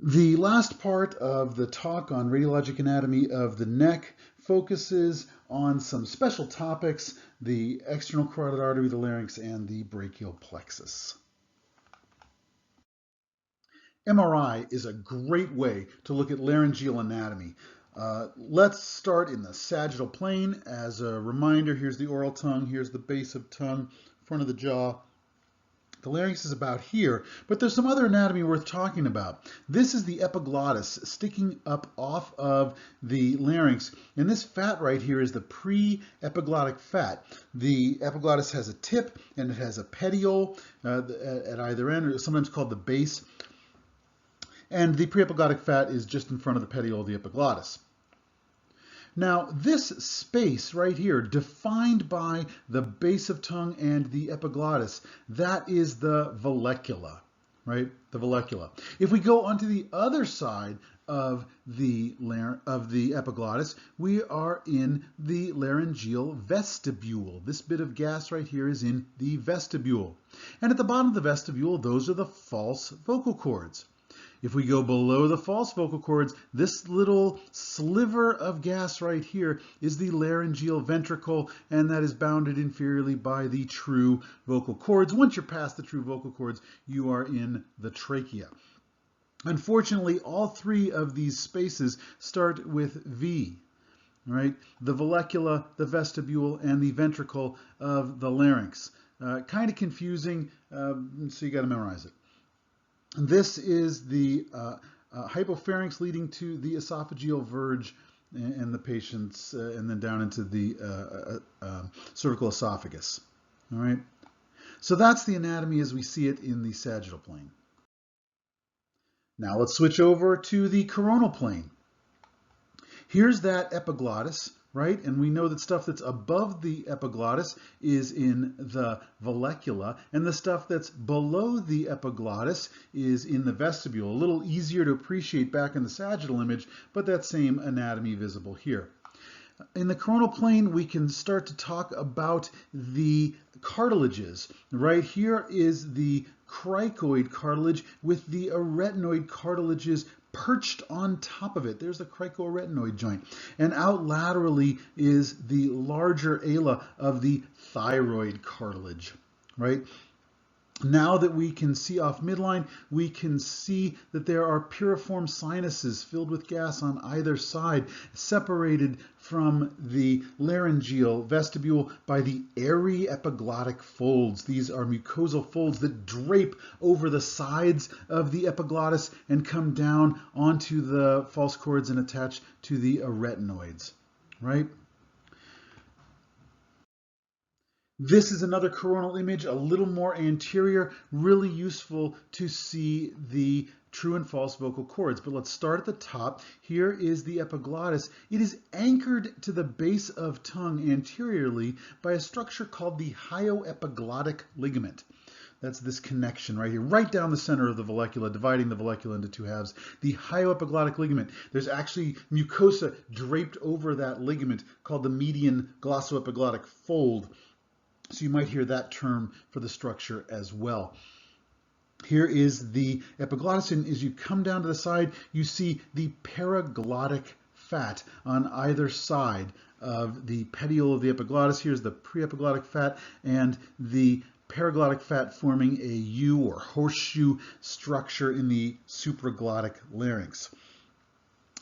The last part of the talk on radiologic anatomy of the neck focuses on some special topics, the external carotid artery, the larynx, and the brachial plexus. MRI is a great way to look at laryngeal anatomy. Let's start in the sagittal plane. As a reminder, here's the oral tongue, here's the base of tongue, front of the jaw. The larynx is about here, but there's some other anatomy worth talking about. This is the epiglottis sticking up off of the larynx, and this fat right here is the pre-epiglottic fat. The epiglottis has a tip and it has a petiole at either end, or sometimes called the base, and the pre-epiglottic fat is just in front of the petiole of the epiglottis. Now, this space right here, defined by the base of tongue and the epiglottis, that is the vallecula, right? The vallecula. If we go onto the other side of the epiglottis, we are in the laryngeal vestibule. This bit of gas right here is in the vestibule. And at the bottom of the vestibule, those are the false vocal cords. If we go below the false vocal cords, this little sliver of gas right here is the laryngeal ventricle, and that is bounded inferiorly by the true vocal cords. Once you're past the true vocal cords, you are in the trachea. Unfortunately, all three of these spaces start with V, right? The vallecula, the vestibule, and the ventricle of the larynx. Kind of confusing, so you got to memorize it. This is the hypopharynx leading to the esophageal verge and the patient's, and then down into the cervical esophagus. All right. So that's the anatomy as we see it in the sagittal plane. Now let's switch over to the coronal plane. Here's that epiglottis, right? And we know that stuff that's above the epiglottis is in the vallecula, and the stuff that's below the epiglottis is in the vestibule. A little easier to appreciate back in the sagittal image, but that same anatomy visible here. In the coronal plane, we can start to talk about the cartilages. Right here is the cricoid cartilage with the arytenoid cartilages perched on top of it. There's the cricoarytenoid joint. And out laterally is the larger ala of the thyroid cartilage, right? Now that we can see off midline, we can see that there are piriform sinuses filled with gas on either side, separated from the laryngeal vestibule by the airy epiglottic folds. These are mucosal folds that drape over the sides of the epiglottis and come down onto the false cords and attach to the arytenoids, right? This is another coronal image, a little more anterior, really useful to see the true and false vocal cords. But let's start at the top. Here is the epiglottis. It is anchored to the base of tongue anteriorly by a structure called the hyoepiglottic ligament. That's this connection right here, right down the center of the vallecula, dividing the vallecula into two halves. The hyoepiglottic ligament. There's actually mucosa draped over that ligament called the median glossoepiglottic fold. So you might hear that term for the structure as well. Here is the epiglottis, and as you come down to the side, you see the paraglottic fat on either side of the petiole of the epiglottis. Here's the preepiglottic fat and the paraglottic fat forming a U or horseshoe structure in the supraglottic larynx.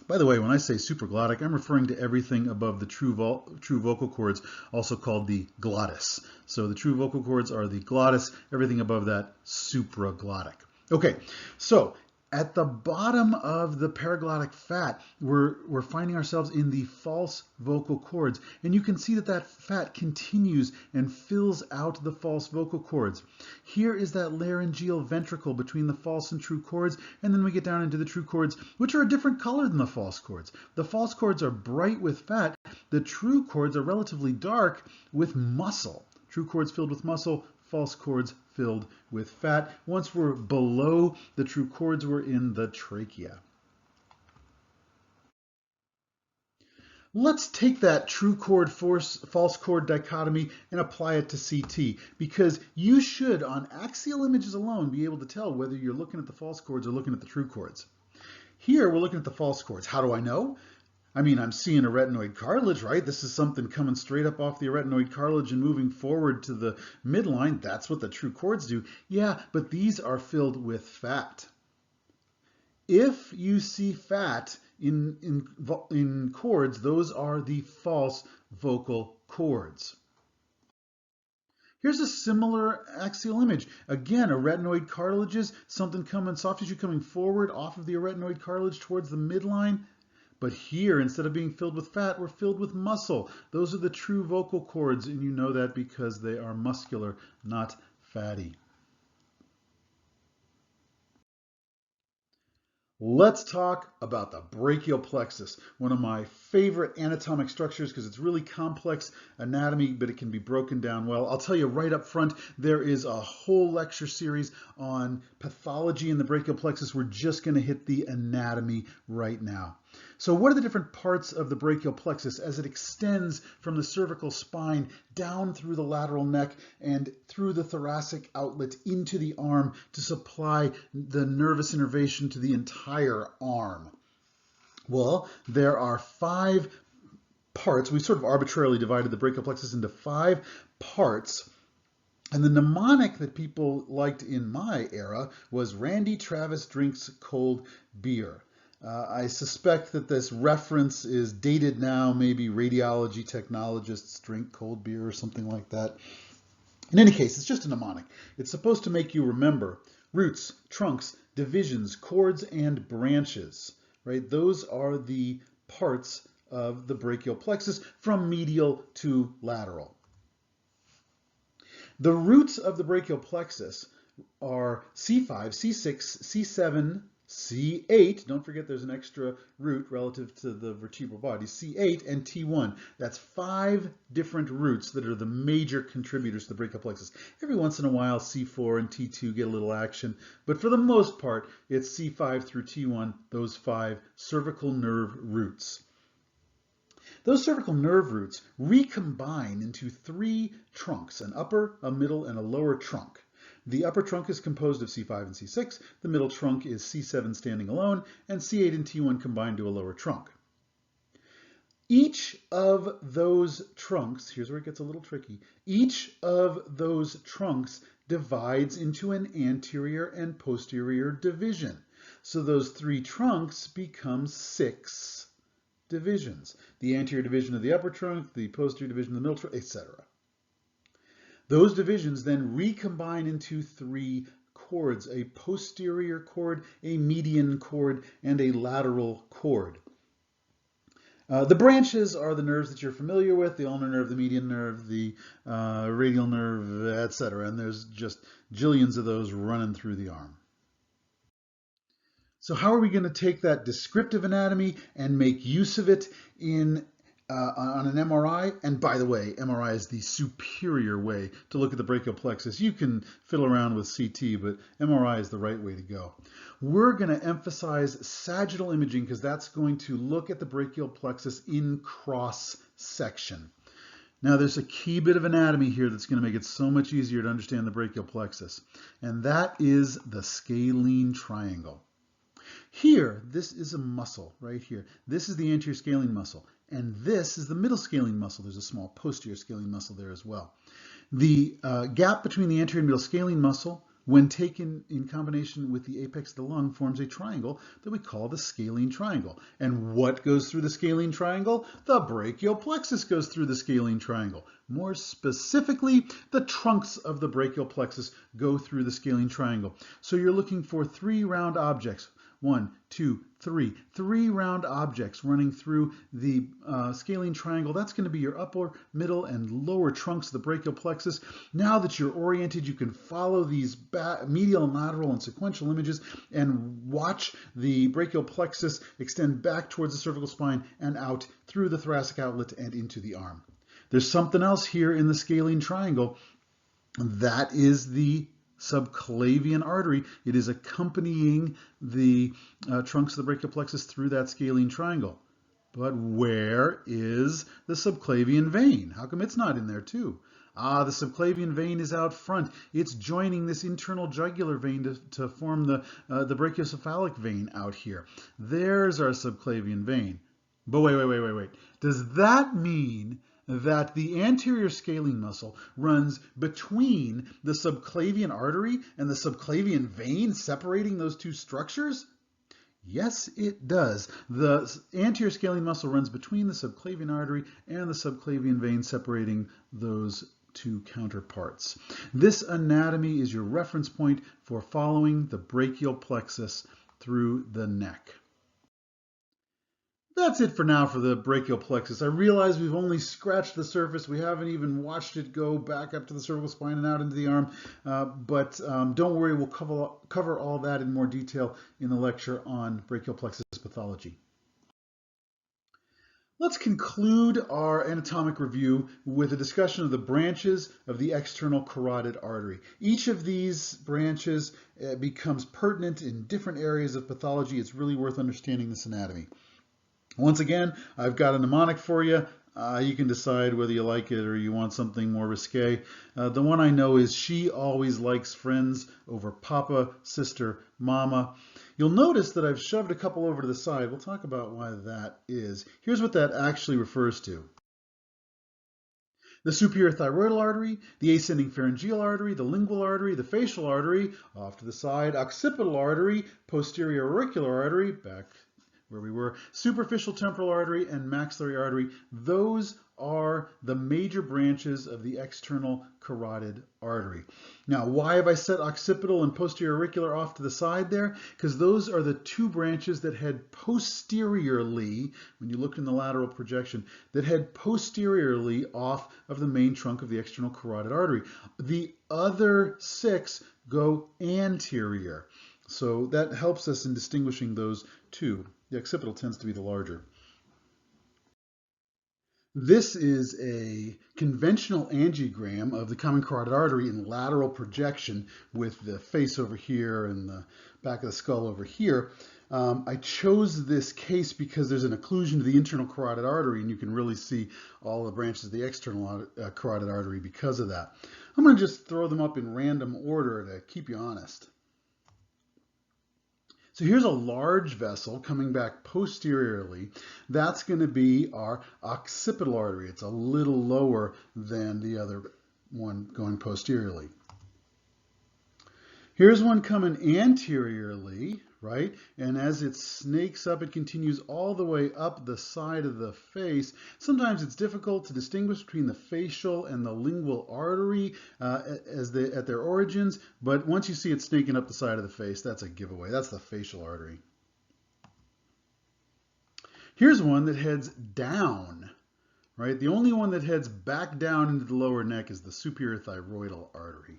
By the way, when I say supraglottic, I'm referring to everything above the true vocal cords, also called the glottis. So the true vocal cords are the glottis, everything above that, supraglottic. Okay, so at the bottom of the paraglottic fat, we're finding ourselves in the false vocal cords. And you can see that that fat continues and fills out the false vocal cords. Here is that laryngeal ventricle between the false and true cords. And then we get down into the true cords, which are a different color than the false cords. The false cords are bright with fat. The true cords are relatively dark with muscle. True cords filled with muscle, false cords filled with fat. Once we're below the true cords, we're in the trachea. Let's take that true cord false cord dichotomy and apply it to CT, because you should, on axial images alone, be able to tell whether you're looking at the false cords or looking at the true cords. Here we're looking at the false chords. How do I know? I mean, I'm seeing a arytenoid cartilage, right? This is something coming straight up off the arytenoid cartilage and moving forward to the midline. That's what the true chords do. Yeah, but these are filled with fat. If you see fat in chords, those are the false vocal chords. Here's a similar axial image. Again, arytenoid cartilages, something coming, soft tissue coming forward off of the arytenoid cartilage towards the midline. But here, instead of being filled with fat, we're filled with muscle. Those are the true vocal cords, and you know that because they are muscular, not fatty. Let's talk about the brachial plexus, one of my favorite anatomic structures because it's really complex anatomy, but it can be broken down well. I'll tell you right up front, there is a whole lecture series on pathology in the brachial plexus. We're just going to hit the anatomy right now. So what are the different parts of the brachial plexus as it extends from the cervical spine down through the lateral neck and through the thoracic outlet into the arm to supply the nervous innervation to the entire arm? Well, there are 5 parts. We sort of arbitrarily divided the brachial plexus into 5 parts. And the mnemonic that people liked in my era was Randy Travis drinks cold beer. I suspect that this reference is dated now, maybe radiology technologists drink cold beer or something like that. In any case, it's just a mnemonic. It's supposed to make you remember roots, trunks, divisions, chords, and branches, right? Those are the parts of the brachial plexus from medial to lateral. The roots of the brachial plexus are C5, C6, C7, C8, don't forget there's an extra root relative to the vertebral body, C8 and T1. That's 5 different roots that are the major contributors to the brachial plexus. Every once in a while, C4 and T2 get a little action, but for the most part, it's C5 through T1, those 5 cervical nerve roots. Those cervical nerve roots recombine into 3 trunks, an upper, a middle, and a lower trunk. The upper trunk is composed of C5 and C6, the middle trunk is C7 standing alone, and C8 and T1 combine to a lower trunk. Each of those trunks, here's where it gets a little tricky, each of those trunks divides into an anterior and posterior division. So those 3 trunks become 6 divisions. The anterior division of the upper trunk, the posterior division of the middle trunk, etc. Those divisions then recombine into 3 chords, a posterior chord, a median chord, and a lateral chord. The branches are the nerves that you're familiar with, the ulnar nerve, the median nerve, the radial nerve, etc. And there's just jillions of those running through the arm. So how are we going to take that descriptive anatomy and make use of it on an MRI? And by the way, MRI is the superior way to look at the brachial plexus. You can fiddle around with CT, but MRI is the right way to go. We're going to emphasize sagittal imaging because that's going to look at the brachial plexus in cross section. Now there's a key bit of anatomy here that's going to make it so much easier to understand the brachial plexus, and that is the scalene triangle. Here, this is a muscle right here. This is the anterior scalene muscle, and this is the middle scalene muscle. There's a small posterior scalene muscle there as well. The gap between the anterior and middle scalene muscle, when taken in combination with the apex of the lung, forms a triangle that we call the scalene triangle. And what goes through the scalene triangle? The brachial plexus goes through the scalene triangle. More specifically, the trunks of the brachial plexus go through the scalene triangle. So you're looking for 3 round objects. 1, 2, 3. 3 round objects running through the scalene triangle. That's going to be your upper, middle, and lower trunks of the brachial plexus. Now that you're oriented, you can follow these medial and lateral and sequential images and watch the brachial plexus extend back towards the cervical spine and out through the thoracic outlet and into the arm. There's something else here in the scalene triangle. That is the subclavian artery. It is accompanying the trunks of the brachial plexus through that scalene triangle. But where is the subclavian vein? How come it's not in there too? Ah, the subclavian vein is out front. It's joining this internal jugular vein to form the brachiocephalic vein out here. There's our subclavian vein. But wait. Does that mean that the anterior scalene muscle runs between the subclavian artery and the subclavian vein, separating those two structures? Yes, it does. The anterior scalene muscle runs between the subclavian artery and the subclavian vein, separating those two counterparts. This anatomy is your reference point for following the brachial plexus through the neck. That's it for now for the brachial plexus. I realize we've only scratched the surface. We haven't even watched it go back up to the cervical spine and out into the arm. But don't worry, we'll cover all that in more detail in the lecture on brachial plexus pathology. Let's conclude our anatomic review with a discussion of the branches of the external carotid artery. Each of these branches becomes pertinent in different areas of pathology. It's really worth understanding this anatomy. Once again, I've got a mnemonic for you. You can decide whether you like it or you want something more risque. The one I know is she always likes friends over papa, sister, mama. You'll notice that I've shoved a couple over to the side. We'll talk about why that is. Here's what that actually refers to. The superior thyroidal artery, the ascending pharyngeal artery, the lingual artery, the facial artery, off to the side, occipital artery, posterior auricular artery, back where we were, superficial temporal artery and maxillary artery. Those are the major branches of the external carotid artery. Now, why have I set occipital and posterior auricular off to the side there? Because those are the two branches that head posteriorly, when you look in the lateral projection, that head posteriorly off of the main trunk of the external carotid artery. The other 6 go anterior. So that helps us in distinguishing those two. The occipital tends to be the larger. This is a conventional angiogram of the common carotid artery in lateral projection with the face over here and the back of the skull over here. I chose this case because there's an occlusion to the internal carotid artery and you can really see all the branches of the external carotid artery because of that. I'm going to just throw them up in random order to keep you honest. So here's a large vessel coming back posteriorly. That's going to be our occipital artery. It's a little lower than the other one going posteriorly. Here's one coming anteriorly, right? And as it snakes up, it continues all the way up the side of the face. Sometimes it's difficult to distinguish between the facial and the lingual artery at their origins, but once you see it snaking up the side of the face, that's a giveaway. That's the facial artery. Here's one that heads down, right? The only one that heads back down into the lower neck is the superior thyroidal artery.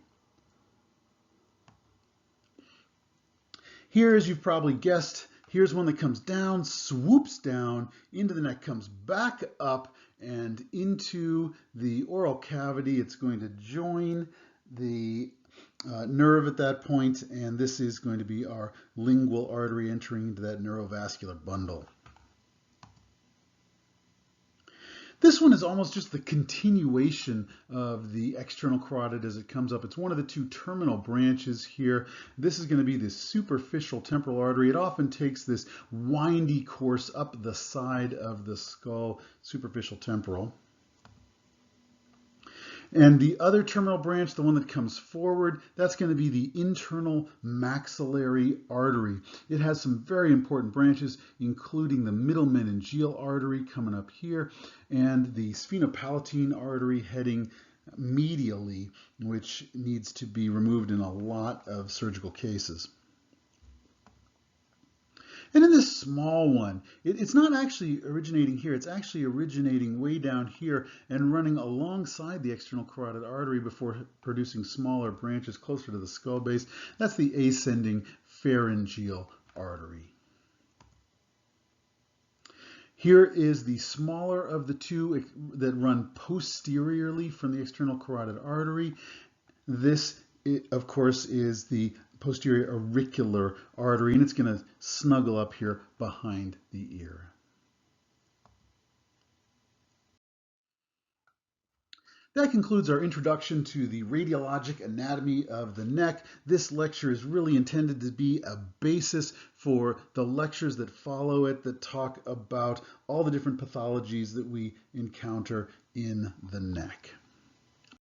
Here, as you've probably guessed, here's one that comes down, swoops down into the neck, comes back up and into the oral cavity. It's going to join the nerve at that point, and this is going to be our lingual artery entering into that neurovascular bundle. This one is almost just the continuation of the external carotid as it comes up. It's one of the two terminal branches here. This is going to be the superficial temporal artery. It often takes this windy course up the side of the skull, superficial temporal. And the other terminal branch, the one that comes forward, that's going to be the internal maxillary artery. It has some very important branches, including the middle meningeal artery coming up here, and the sphenopalatine artery heading medially, which needs to be removed in a lot of surgical cases. And in this small one, it's not actually originating here, it's actually originating way down here and running alongside the external carotid artery before producing smaller branches closer to the skull base. That's the ascending pharyngeal artery. Here is the smaller of the two that run posteriorly from the external carotid artery. This, of course, is the posterior auricular artery, and it's going to snuggle up here behind the ear. That concludes our introduction to the radiologic anatomy of the neck. This lecture is really intended to be a basis for the lectures that follow it that talk about all the different pathologies that we encounter in the neck.